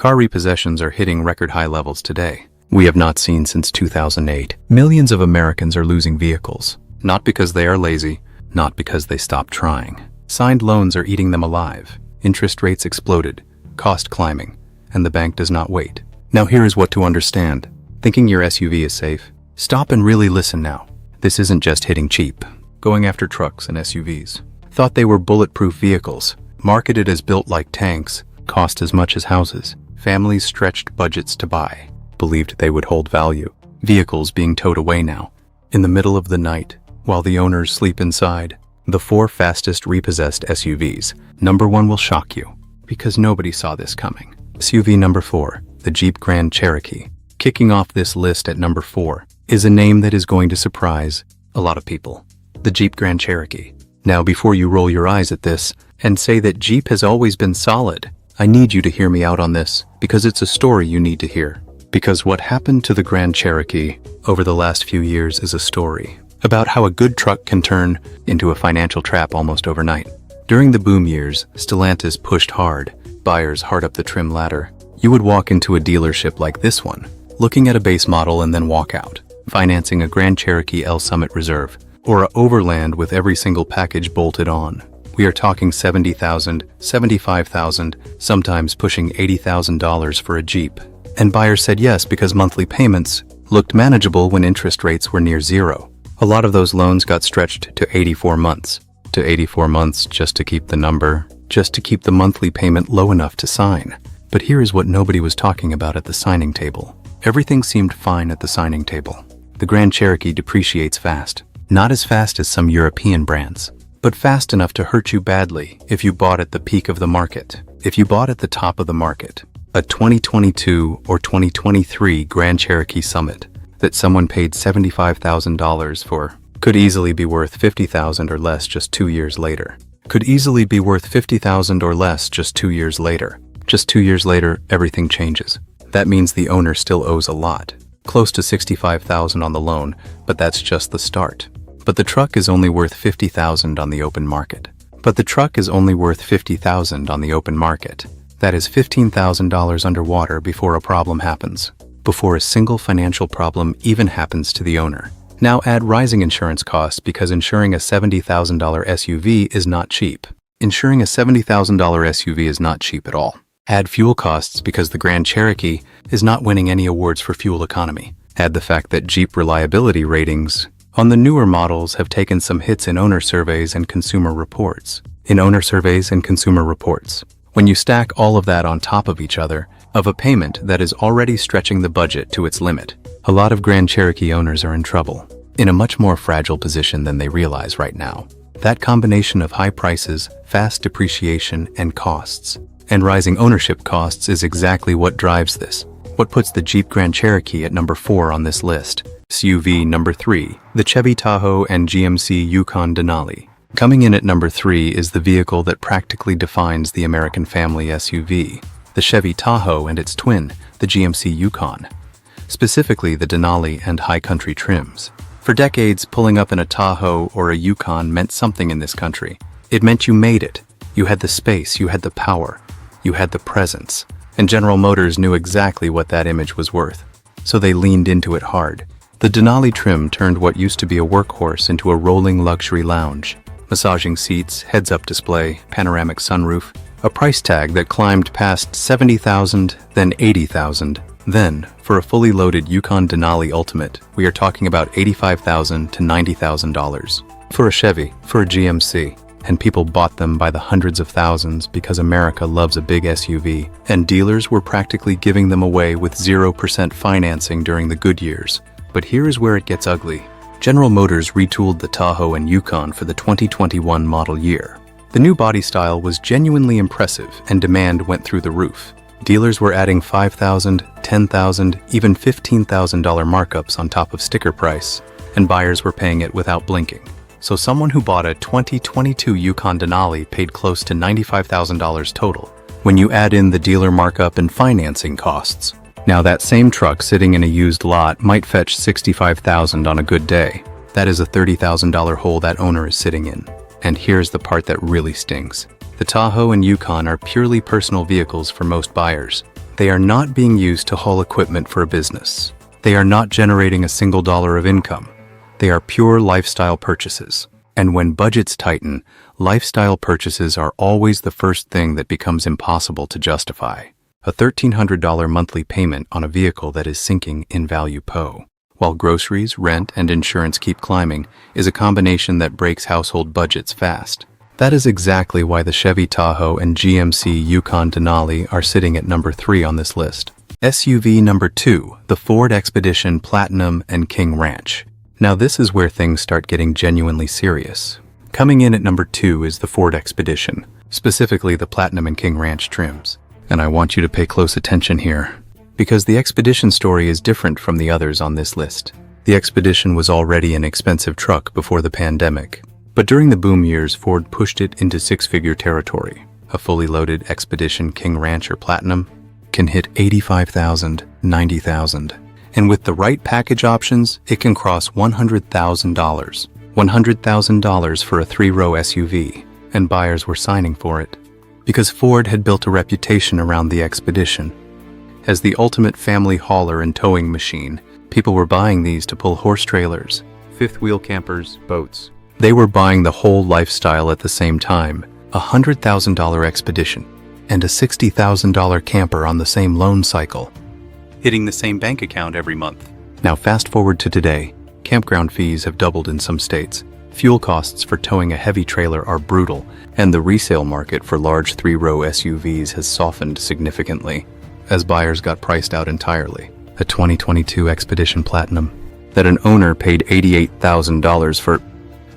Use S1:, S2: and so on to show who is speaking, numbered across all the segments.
S1: Car repossessions are hitting record high levels today. We have not seen since 2008. Millions of Americans are losing vehicles. Not because they are lazy, not because they stopped trying. Signed loans are eating them alive. Interest rates exploded, cost climbing, and the bank does not wait. Now here is what to understand. Thinking your SUV is safe? Stop and really listen now. This isn't just hitting cheap. Going after trucks and SUVs. Thought they were bulletproof vehicles, marketed as built like tanks, cost as much as houses. Families stretched budgets to buy, believed they would hold value. Vehicles being towed away now. In the middle of the night, while the owners sleep inside. The 4 fastest repossessed SUVs. Number 1 will shock you, because nobody saw this coming. SUV number 4, the Jeep Grand Cherokee. Kicking off this list at number 4 is a name that is going to surprise a lot of people. The Jeep Grand Cherokee. Now before you roll your eyes at this and say that Jeep has always been solid, I need you to hear me out on this, because it's a story you need to hear. Because what happened to the Grand Cherokee over the last few years is a story about how a good truck can turn into a financial trap almost overnight. During the boom years, Stellantis pushed hard, buyers hard up the trim ladder. You would walk into a dealership like this one, looking at a base model and then walk out, financing a Grand Cherokee L Summit Reserve, or a Overland with every single package bolted on. We are talking $70,000, $75,000, sometimes pushing $80,000 for a Jeep. And buyers said yes because monthly payments looked manageable when interest rates were near zero. A lot of those loans got stretched to 84 months. To 84 months just to keep the number, just to keep the monthly payment low enough to sign. But here is what nobody was talking about at the signing table. Everything seemed fine at the signing table. The Grand Cherokee depreciates fast. Not as fast as some European brands, but fast enough to hurt you badly if you bought at the peak of the market. If you bought at the top of the market, a 2022 or 2023 Grand Cherokee Summit that someone paid $75,000 for could easily be worth $50,000 or less just 2 years later. Could easily be worth $50,000 or less just 2 years later. Just 2 years later, everything changes. That means the owner still owes a lot, close to $65,000 on the loan, but that's just the start. But the truck is only worth $50,000 on the open market. But the truck is only worth $50,000 on the open market. That is $15,000 underwater before a problem happens, before a single financial problem even happens to the owner. Now add rising insurance costs because insuring a $70,000 SUV is not cheap. Insuring a $70,000 SUV is not cheap at all. Add fuel costs because the Grand Cherokee is not winning any awards for fuel economy. Add the fact that Jeep reliability ratings on the newer models have taken some hits in owner surveys and consumer reports. When you stack all of that on top of each other, of a payment that is already stretching the budget to its limit, a lot of Grand Cherokee owners are in trouble, in a much more fragile position than they realize right now. That combination of high prices, fast depreciation, and costs, and rising ownership costs is exactly what drives this. What puts the Jeep Grand Cherokee at number 4 on this list? SUV number 3, the Chevy Tahoe and GMC Yukon Denali. Coming in at number 3 is the vehicle that practically defines the American family SUV, the Chevy Tahoe and its twin, the GMC Yukon. Specifically the Denali and High Country trims. For decades, pulling up in a Tahoe or a Yukon meant something in this country. It meant you made it. You had the space, you had the power, you had the presence. And General Motors knew exactly what that image was worth. So they leaned into it hard. The Denali trim turned what used to be a workhorse into a rolling luxury lounge. Massaging seats, heads-up display, panoramic sunroof, a price tag that climbed past $70,000, then $80,000. Then, for a fully loaded Yukon Denali Ultimate, we are talking about $85,000 to $90,000. For a Chevy, for a GMC. And people bought them by the hundreds of thousands because America loves a big SUV, and dealers were practically giving them away with 0% financing during the good years. But here is where it gets ugly. General Motors retooled the Tahoe and Yukon for the 2021 model year. The new body style was genuinely impressive and demand went through the roof. Dealers were adding $5,000, $10,000, even $15,000 markups on top of sticker price, and buyers were paying it without blinking. So someone who bought a 2022 Yukon Denali paid close to $95,000 total, when you add in the dealer markup and financing costs. Now that same truck sitting in a used lot might fetch $65,000 on a good day. That is a $30,000 hole that owner is sitting in. And here's the part that really stings. The Tahoe and Yukon are purely personal vehicles for most buyers. They are not being used to haul equipment for a business. They are not generating a single dollar of income. They are pure lifestyle purchases. And when budgets tighten, lifestyle purchases are always the first thing that becomes impossible to justify. A $1,300 monthly payment on a vehicle that is sinking in value while groceries, rent, and insurance keep climbing, is a combination that breaks household budgets fast. That is exactly why the Chevy Tahoe and GMC Yukon Denali are sitting at number 3 on this list. SUV number 2, the Ford Expedition Platinum and King Ranch. Now this is where things start getting genuinely serious. Coming in at number 2 is the Ford Expedition, specifically the Platinum and King Ranch trims. And I want you to pay close attention here, because the Expedition story is different from the others on this list. The Expedition was already an expensive truck before the pandemic, but during the boom years, Ford pushed it into six-figure territory. A fully loaded Expedition King Ranch or Platinum can hit $85,000, $90,000. And with the right package options, it can cross $100,000. $100,000 for a 3-row SUV, and buyers were signing for it. Because Ford had built a reputation around the Expedition. As the ultimate family hauler and towing machine, people were buying these to pull horse trailers, fifth-wheel campers, boats. They were buying the whole lifestyle at the same time, a $100,000 Expedition and a $60,000 camper on the same loan cycle, hitting the same bank account every month. Now fast forward to today, campground fees have doubled in some states. Fuel costs for towing a heavy trailer are brutal, and the resale market for large 3-row SUVs has softened significantly as buyers got priced out entirely. A 2022 Expedition Platinum that an owner paid $88,000 for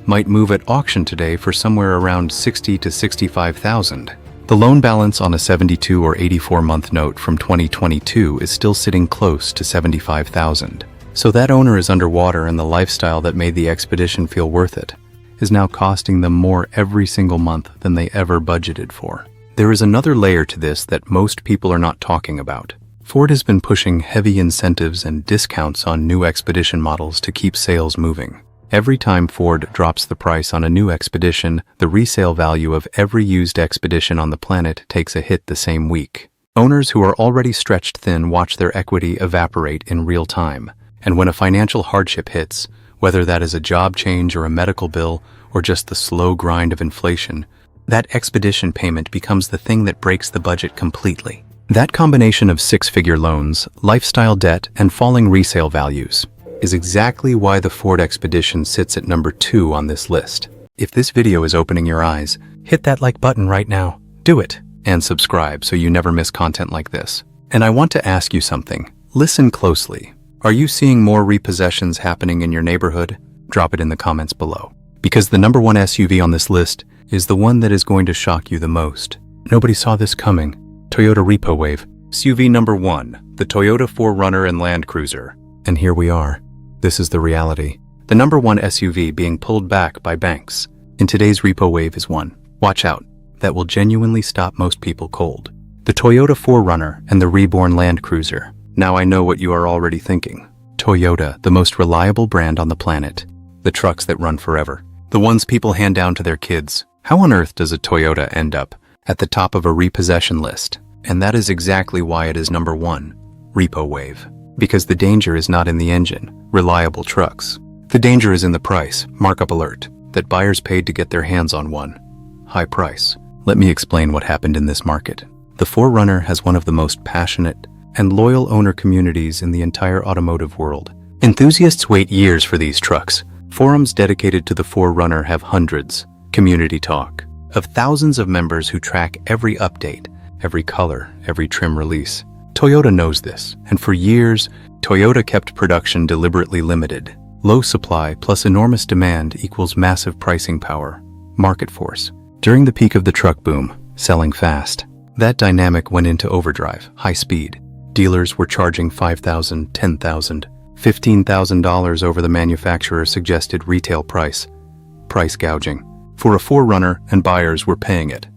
S1: might move at auction today for somewhere around $60,000 to $65,000. The loan balance on a 72 or 84-month note from 2022 is still sitting close to $75,000. So that owner is underwater, and the lifestyle that made the Expedition feel worth it is now costing them more every single month than they ever budgeted for. There is another layer to this that most people are not talking about. Ford has been pushing heavy incentives and discounts on new Expedition models to keep sales moving. Every time Ford drops the price on a new Expedition, the resale value of every used Expedition on the planet takes a hit the same week. Owners who are already stretched thin watch their equity evaporate in real time. And when a financial hardship hits, whether that is a job change or a medical bill or just the slow grind of inflation, that Expedition payment becomes the thing that breaks the budget completely. That combination of six-figure loans, lifestyle debt, and falling resale values is exactly why the Ford Expedition sits at number 2 on this list. If this video is opening your eyes, hit that like button right now. Do it. And subscribe so you never miss content like this. And I want to ask you something. Listen closely. Are you seeing more repossessions happening in your neighborhood? Drop it in the comments below. Because the number 1 SUV on this list is the one that is going to shock you the most. Nobody saw this coming. Toyota Repo Wave. SUV number 1, the Toyota 4Runner and Land Cruiser. And here we are. This is the reality. The number 1 SUV being pulled back by banks. In today's Repo Wave is one. Watch out. That will genuinely stop most people cold. The Toyota 4Runner and the reborn Land Cruiser. Now I know what you are already thinking. Toyota, the most reliable brand on the planet. The trucks that run forever. The ones people hand down to their kids. How on earth does a Toyota end up at the top of a repossession list? And that is exactly why it is number 1, Repo Wave. Because the danger is not in the engine, reliable trucks. The danger is in the price, markup alert, that buyers paid to get their hands on one. High price. Let me explain what happened in this market. The 4Runner has one of the most passionate and loyal owner communities in the entire automotive world. Enthusiasts wait years for these trucks. Forums dedicated to the 4Runner have hundreds, community talk, of thousands of members who track every update, every color, every trim release. Toyota knows this, and for years, Toyota kept production deliberately limited. Low supply plus enormous demand equals massive pricing power, market force. During the peak of the truck boom, selling fast, that dynamic went into overdrive, high speed. Dealers were charging $5,000, $10,000, $15,000 over the manufacturer's suggested retail price. Price gouging. For a 4Runner, and buyers were paying it.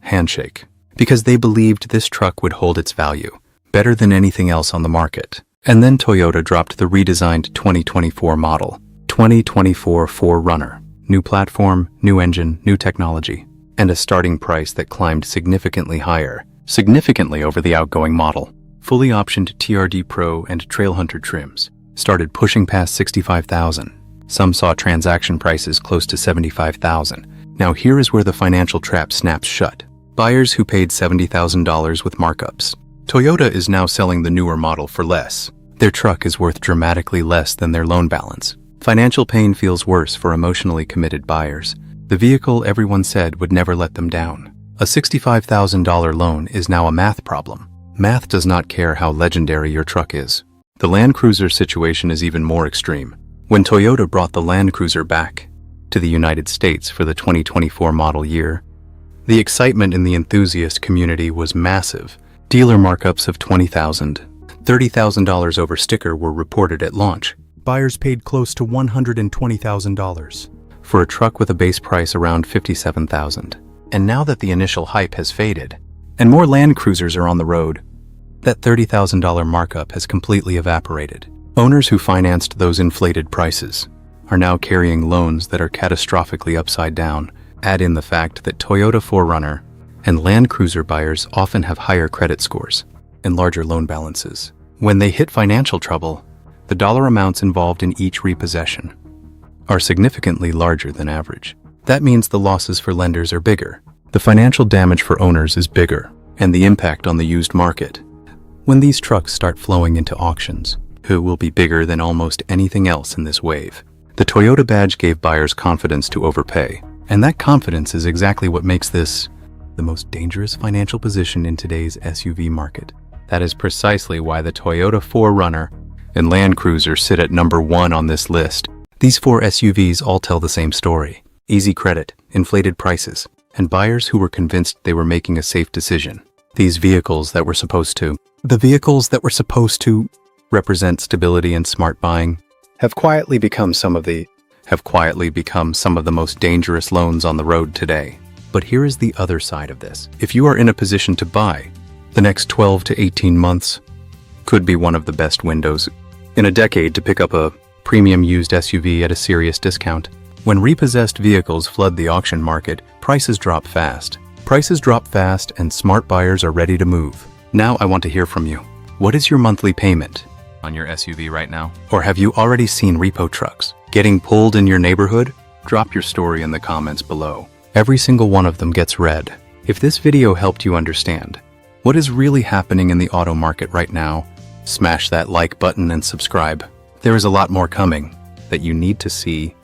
S1: Handshake. Because they believed this truck would hold its value, better than anything else on the market. And then Toyota dropped the redesigned 2024 model, 2024 4Runner. New platform, new engine, new technology, and a starting price that climbed significantly higher, significantly over the outgoing model. fully optioned TRD Pro and Trailhunter trims started pushing past $65,000. Some saw transaction prices close to $75,000. Now here is where the financial trap snaps shut. Buyers who paid $70,000 with markups. Toyota is now selling the newer model for less. Their truck is worth dramatically less than their loan balance. Financial pain feels worse for emotionally committed buyers. The vehicle everyone said would never let them down. A $65,000 loan is now a math problem. Math does not care how legendary your truck is. The Land Cruiser situation is even more extreme. When Toyota brought the Land Cruiser back to the United States for the 2024 model year, the excitement in the enthusiast community was massive. Dealer markups of $20,000, $30,000 over sticker were reported at launch. Buyers paid close to $120,000 for a truck with a base price around $57,000. And now that the initial hype has faded, and more Land Cruisers are on the road, that $30,000 markup has completely evaporated. Owners who financed those inflated prices are now carrying loans that are catastrophically upside down. Add in the fact that Toyota 4Runner and Land Cruiser buyers often have higher credit scores and larger loan balances. When they hit financial trouble, the dollar amounts involved in each repossession are significantly larger than average. That means the losses for lenders are bigger, the financial damage for owners is bigger, and the impact on the used market. When these trucks start flowing into auctions, who will be bigger than almost anything else in this wave? The Toyota badge gave buyers confidence to overpay, and that confidence is exactly what makes this the most dangerous financial position in today's SUV market. That is precisely why the Toyota 4Runner and Land Cruiser sit at number 1 on this list. These 4 SUVs all tell the same story. Easy credit, inflated prices, and buyers who were convinced they were making a safe decision. The vehicles that were supposed to represent stability and smart buying have quietly become some of the most dangerous loans on the road today. But here is the other side of this. If you are in a position to buy, the next 12 to 18 months could be one of the best windows in a decade to pick up a premium used SUV at a serious discount. When repossessed vehicles flood the auction market, prices drop fast. And smart buyers are ready to move. Now I want to hear from you. What is your monthly payment on your SUV right now? Or have you already seen Repo trucks getting pulled in your neighborhood? Drop your story in the comments below. Every single one of them gets read. If this video helped you understand what is really happening in the auto market right now, smash that like button and subscribe. There is a lot more coming that you need to see